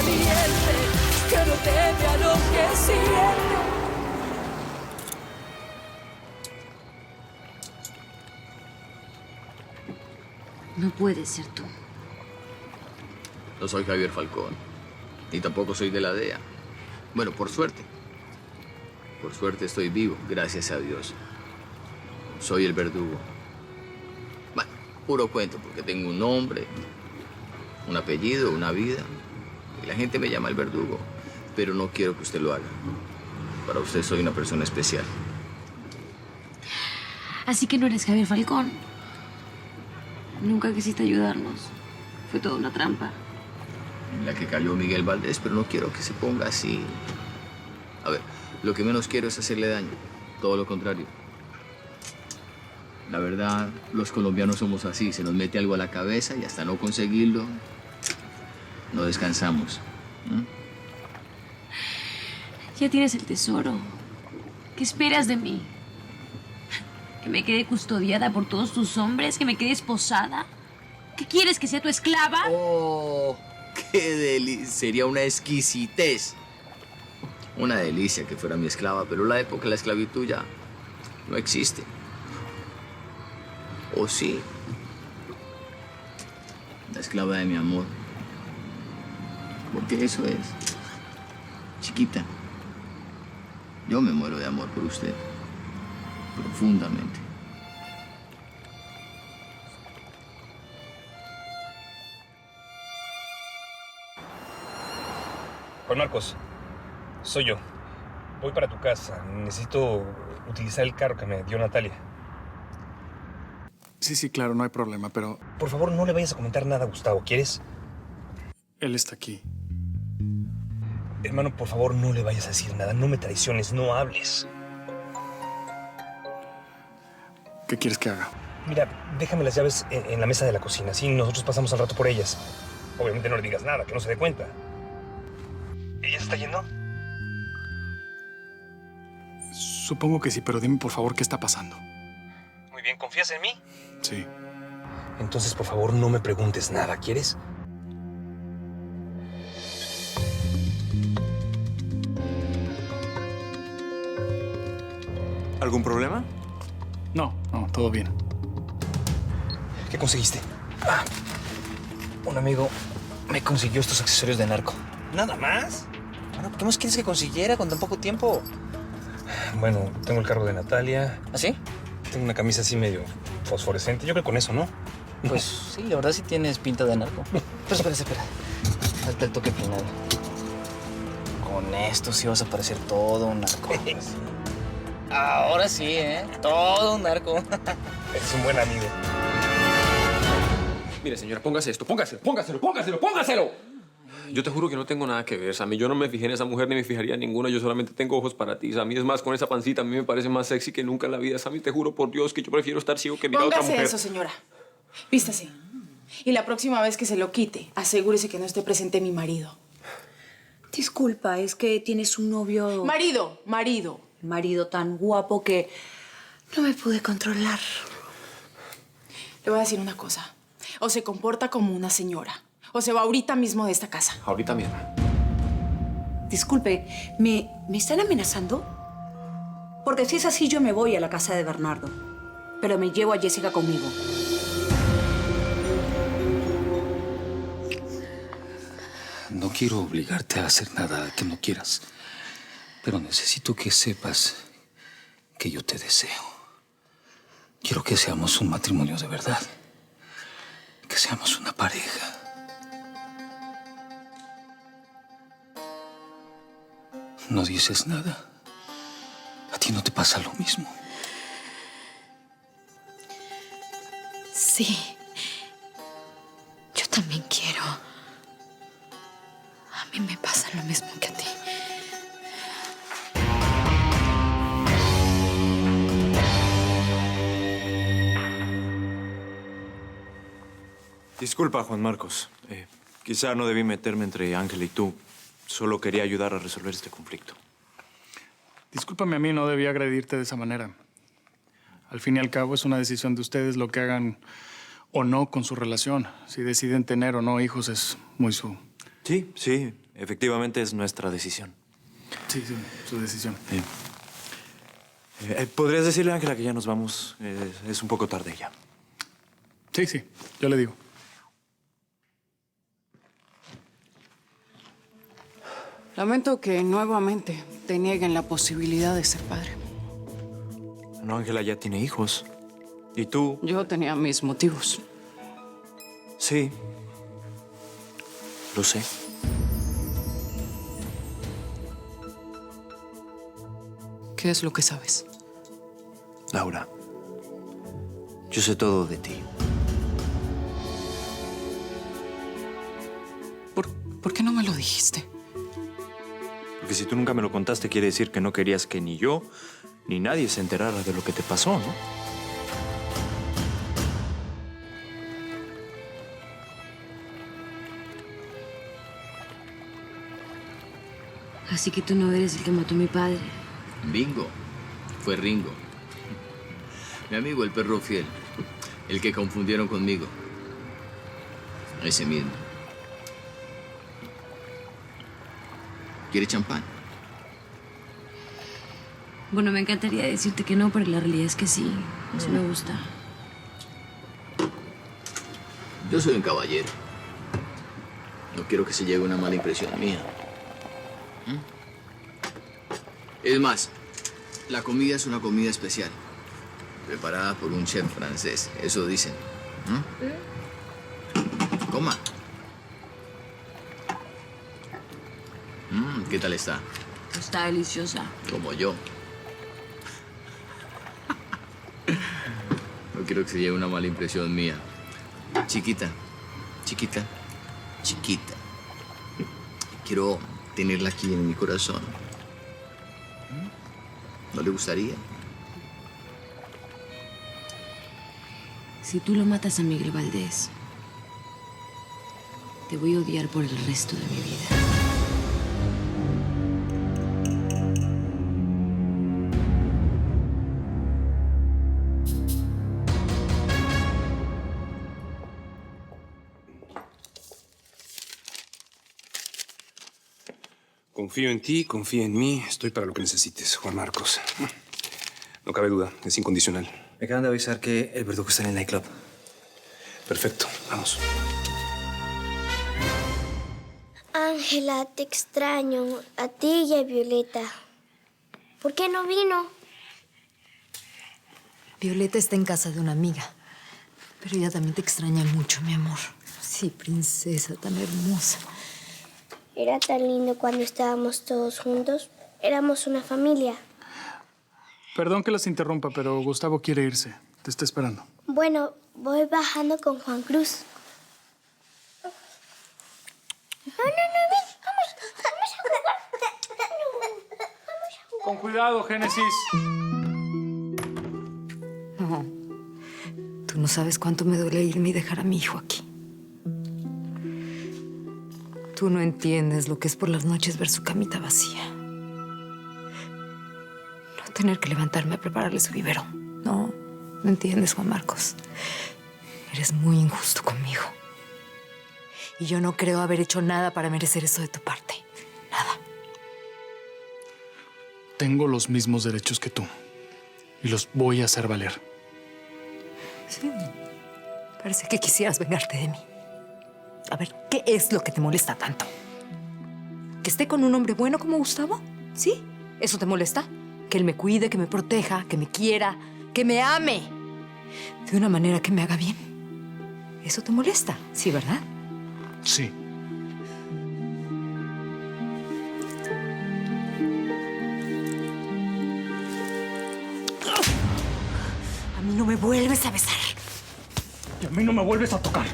valiente, que no teme a lo que siente. No puedes ser tú. No soy Javier Falcón, ni tampoco soy de la DEA. Bueno, por suerte. Por suerte estoy vivo, gracias a Dios. Soy el verdugo. Bueno, puro cuento, porque tengo un nombre, un apellido, una vida. Y la gente me llama el verdugo. Pero no quiero que usted lo haga. Para usted soy una persona especial. Así que no eres Javier Falcón. Nunca quisiste ayudarnos. Fue toda una trampa. En la que cayó Miguel Valdés, pero no quiero que se ponga así. A ver, lo que menos quiero es hacerle daño. Todo lo contrario. La verdad, los colombianos somos así. Se nos mete algo a la cabeza y hasta no conseguirlo, no descansamos. Ya tienes el tesoro. ¿Qué esperas de mí? ¿Que me quede custodiada por todos tus hombres? ¿Que me quede esposada? ¿Qué quieres, que sea tu esclava? ¡Oh! ¡Qué delicia! Sería una exquisitez. Una delicia que fuera mi esclava, pero la época de la esclavitud ya no existe. ¿O sí? La esclava de mi amor. Porque eso es. Chiquita, yo me muero de amor por usted. Profundamente. Juan Marcos, soy yo. Voy para tu casa. Necesito utilizar el carro que me dio Natalia. Sí, claro, no hay problema, pero Por favor, no le vayas a comentar nada a Gustavo, ¿quieres? él está aquí. Hermano, por favor, no le vayas a decir nada. No me traiciones, no hables. ¿Qué quieres que haga? Mira, déjame las llaves en la mesa de la cocina. Así nosotros pasamos al rato por ellas. Obviamente no le digas nada, que no se dé cuenta. ¿Ella se está yendo? Supongo que sí, pero dime por favor qué está pasando. Muy bien, ¿confías en mí? Sí. Entonces, por favor, no me preguntes nada, ¿quieres? ¿Algún problema? No, todo bien. ¿Qué conseguiste? Un amigo me consiguió estos accesorios de narco. ¿Nada más? Bueno, ¿qué más quieres que consiguiera con tan poco tiempo? Bueno, tengo el carro de Natalia. ¿Así? Tengo una camisa así medio fosforescente. Yo creo que con eso, ¿no? Pues sí, la verdad sí tienes pinta de narco. Pero espera. Falta el toque final. Con esto sí vas a parecer todo un narco. Ahora sí, ¿eh? Todo un narco. Eres un buen amigo. Mire, señora, póngase esto. Póngaselo. Yo te juro que no tengo nada que ver, Sammy. Yo no me fijé en esa mujer ni me fijaría en ninguna. Yo solamente tengo ojos para ti, Sammy. Es más, con esa pancita a mí me parece más sexy que nunca en la vida. Sammy, te juro por Dios que yo prefiero estar ciego que mirar a otra Póngase mujer. eso, señora. Vístase. Y la próxima vez que se lo quite, asegúrese que no esté presente mi marido. Disculpa, es que tienes un novio... Marido. Marido tan guapo que no me pude controlar. Le voy a decir una cosa. O se comporta como una señora, o se va ahorita mismo de esta casa. Ahorita mismo. Disculpe, ¿me están amenazando? Porque si es así, yo me voy a la casa de Bernardo. Pero me llevo a Jessica conmigo. No quiero obligarte a hacer nada que no quieras, pero necesito que sepas que yo te deseo. Quiero que seamos un matrimonio de verdad, que seamos una pareja. ¿No dices nada? ¿A ti no te pasa lo mismo? Sí. Yo también quiero. A mí me pasa lo mismo que a ti. Disculpa, Juan Marcos. Quizá no debí meterme entre Ángel y tú. Solo quería ayudar a resolver este conflicto. Discúlpame, a mí no debía agredirte de esa manera. Al fin y al cabo es una decisión de ustedes lo que hagan o no con su relación. Si deciden tener o no hijos es muy su... Sí. efectivamente es nuestra decisión. Sí, sí, su decisión. ¿Podrías decirle a Ángela que ya nos vamos? Es un poco tarde ya. Sí, sí, yo le digo. Lamento que nuevamente te nieguen la posibilidad de ser padre. No, Ángela ya tiene hijos. ¿Y tú? Yo tenía mis motivos. Sí. Lo sé. ¿Qué es lo que sabes? Laura, yo sé todo de ti. ¿Por qué no me lo dijiste? Porque si tú nunca me lo contaste, quiere decir que no querías que ni yo ni nadie se enterara de lo que te pasó, ¿no? Así que tú no eres el que mató a mi padre. Bingo. Fue Ringo. Mi amigo, el perro fiel. El que confundieron conmigo. Ese mismo. ¿Quiere champán? Bueno, me encantaría decirte que no, pero la realidad es que sí. Eso me gusta. Yo soy un caballero. No quiero que se lleve una mala impresión mía. Es más, la comida es una comida especial. Preparada por un chef francés. Eso dicen. Coma. ¿Qué tal está? Está deliciosa. Como yo. No quiero que se lleve una mala impresión mía. Chiquita, chiquita, chiquita. Quiero tenerla aquí en mi corazón. ¿No le gustaría? Si tú lo matas a Miguel Valdés, te voy a odiar por el resto de mi vida. Confío en ti, confía en mí. Estoy para lo que necesites, Juan Marcos. No cabe duda, es incondicional. Me acaban de avisar que el verdugo está en el nightclub. Perfecto, vamos. Ángela, te extraño. A ti y a Violeta. ¿Por qué no vino? Violeta está en casa de una amiga. Pero ella también te extraña mucho, mi amor. Sí, princesa tan hermosa. Era tan lindo cuando estábamos todos juntos. Éramos una familia. Perdón que las interrumpa, pero Gustavo quiere irse. Te está esperando. Bueno, voy bajando con Juan Cruz. No, ven. Vamos a jugar. Con cuidado, Génesis. No. Tú no sabes cuánto me duele irme y dejar a mi hijo aquí. Tú no entiendes lo que es por las noches ver su camita vacía. No tener que levantarme a prepararle su biberón. No entiendes, Juan Marcos. Eres muy injusto conmigo. Y yo no creo haber hecho nada para merecer eso de tu parte. Nada. Tengo los mismos derechos que tú. Y los voy a hacer valer. Sí. Parece que quisieras vengarte de mí. A ver, ¿qué es lo que te molesta tanto? ¿Que esté con un hombre bueno como Gustavo? ¿Sí? ¿Eso te molesta? Que él me cuide, que me proteja, que me quiera, que me ame. De una manera que me haga bien. ¿Eso te molesta? Sí, ¿verdad? Sí. A mí no me vuelves a besar. Y a mí no me vuelves a tocar.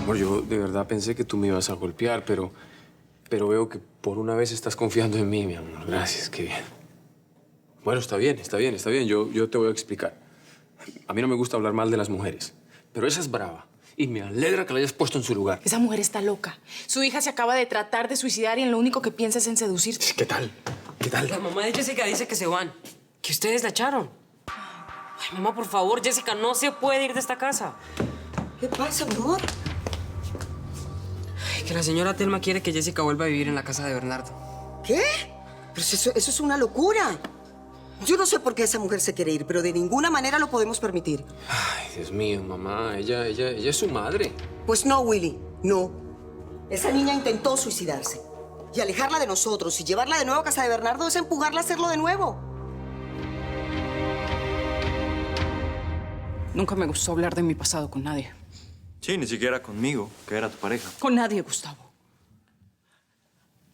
Amor, yo de verdad pensé que tú me ibas a golpear, pero veo que por una vez estás confiando en mí, mi amor. Gracias, qué bien. Bueno, está bien. Yo te voy a explicar. A mí no me gusta hablar mal de las mujeres, pero esa es brava. Y me alegra que la hayas puesto en su lugar. Esa mujer está loca. Su hija se acaba de tratar de suicidar y en lo único que piensa es en seducirte. ¿Qué tal? ¿Qué tal? La mamá de Jessica dice que se van, que ustedes la echaron. Ay, Mamá, por favor, Jessica, no se puede ir de esta casa. ¿Qué pasa, mi amor? Que la señora Telma quiere que Jessica vuelva a vivir en la casa de Bernardo. ¿Qué? Pero eso es una locura. Yo no sé por qué esa mujer se quiere ir, pero de ninguna manera lo podemos permitir. Ay, Dios mío, mamá. Ella es su madre. Pues no, Willy, no. Esa niña intentó suicidarse. Y alejarla de nosotros y llevarla de nuevo a casa de Bernardo es empujarla a hacerlo de nuevo. Nunca me gustó hablar de mi pasado con nadie. Sí, ni siquiera conmigo, que era tu pareja. Con nadie, Gustavo.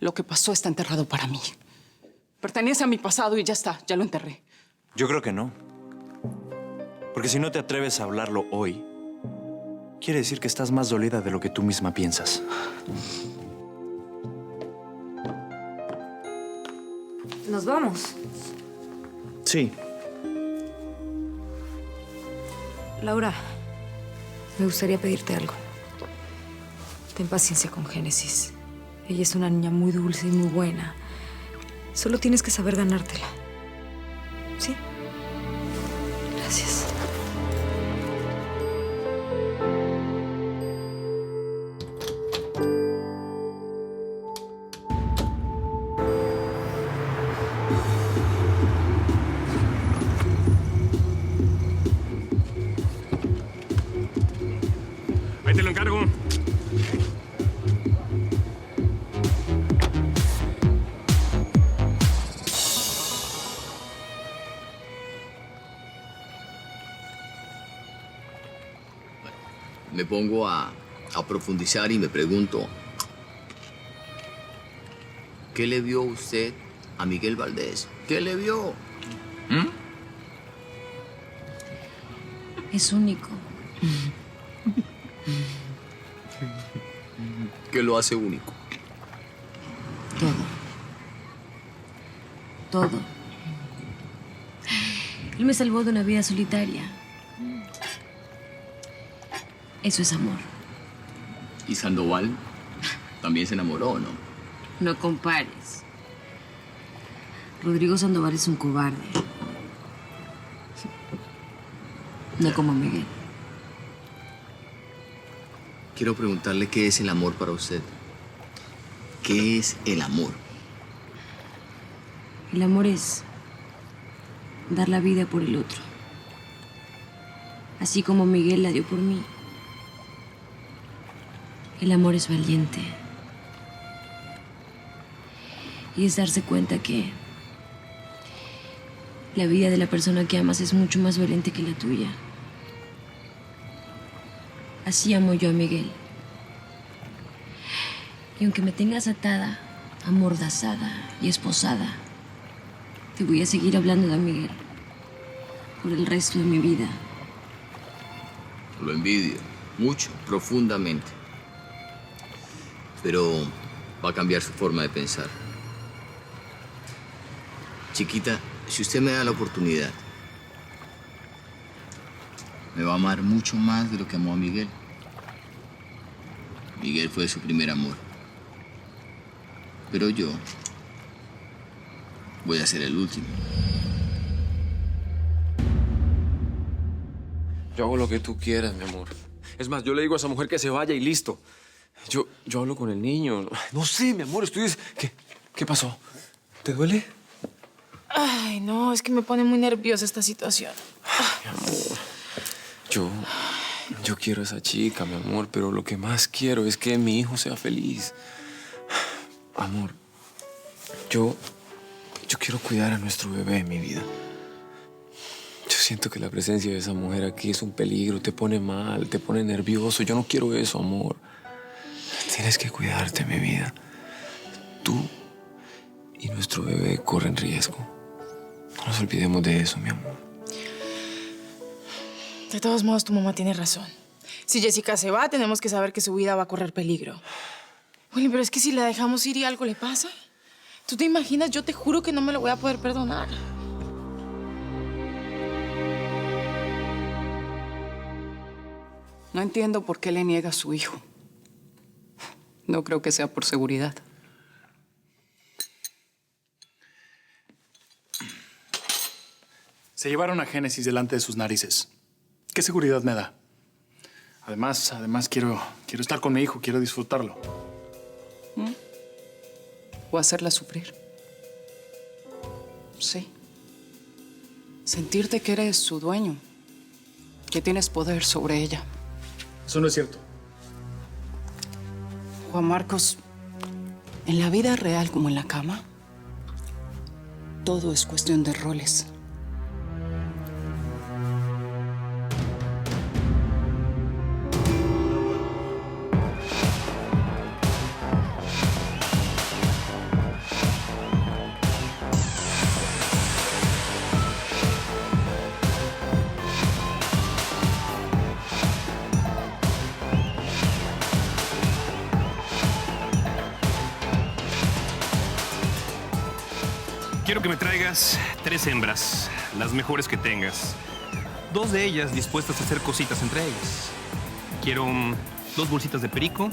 Lo que pasó está enterrado para mí. Pertenece a mi pasado y ya está, ya lo enterré. Yo creo que no. Porque si no te atreves a hablarlo hoy, quiere decir que estás más dolida de lo que tú misma piensas. Nos vamos. Sí. Laura, me gustaría pedirte algo. Ten paciencia con Génesis. Ella es una niña muy dulce y muy buena. Solo tienes que saber ganártela. ¿Sí? Gracias. Ahí te lo encargo. Me pongo a profundizar y me pregunto, ¿qué le vio usted a Miguel Valdés? ¿Qué le vio? Es único. ¿Qué lo hace único? Todo. Él me salvó de una vida solitaria. Eso es amor. ¿Y Sandoval también se enamoró, no? No compares. Rodrigo Sandoval es un cobarde. No como Miguel. Quiero preguntarle qué es el amor para usted. ¿Qué es el amor? El amor es dar la vida por el otro. Así como Miguel la dio por mí. El amor es valiente. Y es darse cuenta que la vida de la persona que amas es mucho más valiente que la tuya. Así amo yo a Miguel. Y aunque me tengas atada, amordazada y esposada, te voy a seguir hablando de Miguel por el resto de mi vida. Lo envidio, mucho, profundamente. Pero va a cambiar su forma de pensar. Chiquita, si usted me da la oportunidad, me va a amar mucho más de lo que amó a Miguel. Miguel fue su primer amor. Pero yo voy a ser el último. Yo hago lo que tú quieras, mi amor. Es más, yo le digo a esa mujer que se vaya y listo. Yo hablo con el niño. No sé, mi amor, estoy... ¿Qué pasó? ¿Te duele? Ay, no, es que me pone muy nerviosa esta situación. Mi amor, yo quiero a esa chica, mi amor, pero lo que más quiero es que mi hijo sea feliz. Amor, yo quiero cuidar a nuestro bebé en mi vida. Yo siento que la presencia de esa mujer aquí es un peligro, te pone mal, te pone nervioso. Yo no quiero eso, amor. Tienes que cuidarte, mi vida. Tú y nuestro bebé corren riesgo. No nos olvidemos de eso, mi amor. De todos modos, tu mamá tiene razón. Si Jessica se va, tenemos que saber que su vida va a correr peligro. Willy, pero es que si la dejamos ir y algo le pasa, ¿tú te imaginas? Yo te juro que no me lo voy a poder perdonar. No entiendo por qué le niega a su hijo. No creo que sea por seguridad. Se llevaron a Génesis delante de sus narices. ¿Qué seguridad me da? Además, quiero estar con mi hijo, quiero disfrutarlo. O hacerla sufrir. Sí. Sentirte que eres su dueño, que tienes poder sobre ella. Eso no es cierto. Juan Marcos, en la vida real como en la cama, todo es cuestión de roles. Quiero que me traigas 3 hembras, las mejores que tengas. 2 de ellas dispuestas a hacer cositas entre ellas. Quiero 2 bolsitas de perico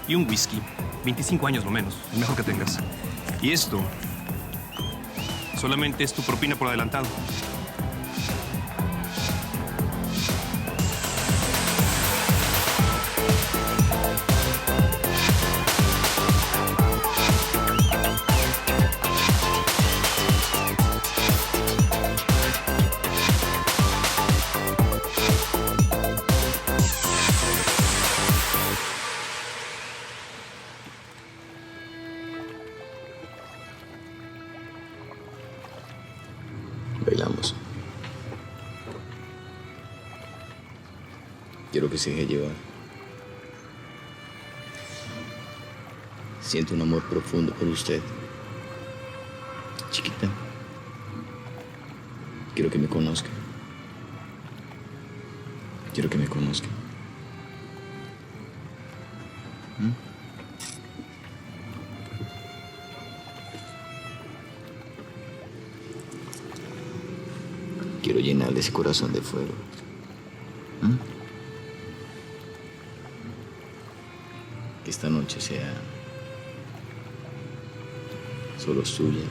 y un whisky. 25 años lo menos, el mejor que tengas. Y esto solamente es tu propina por adelantado. Bailamos. Quiero que se deje llevar. Siento un amor profundo por usted. Chiquita. Quiero que me conozca. Quiero que me conozca. Quiero llenarle ese corazón de fuego. Que esta noche sea solo suya.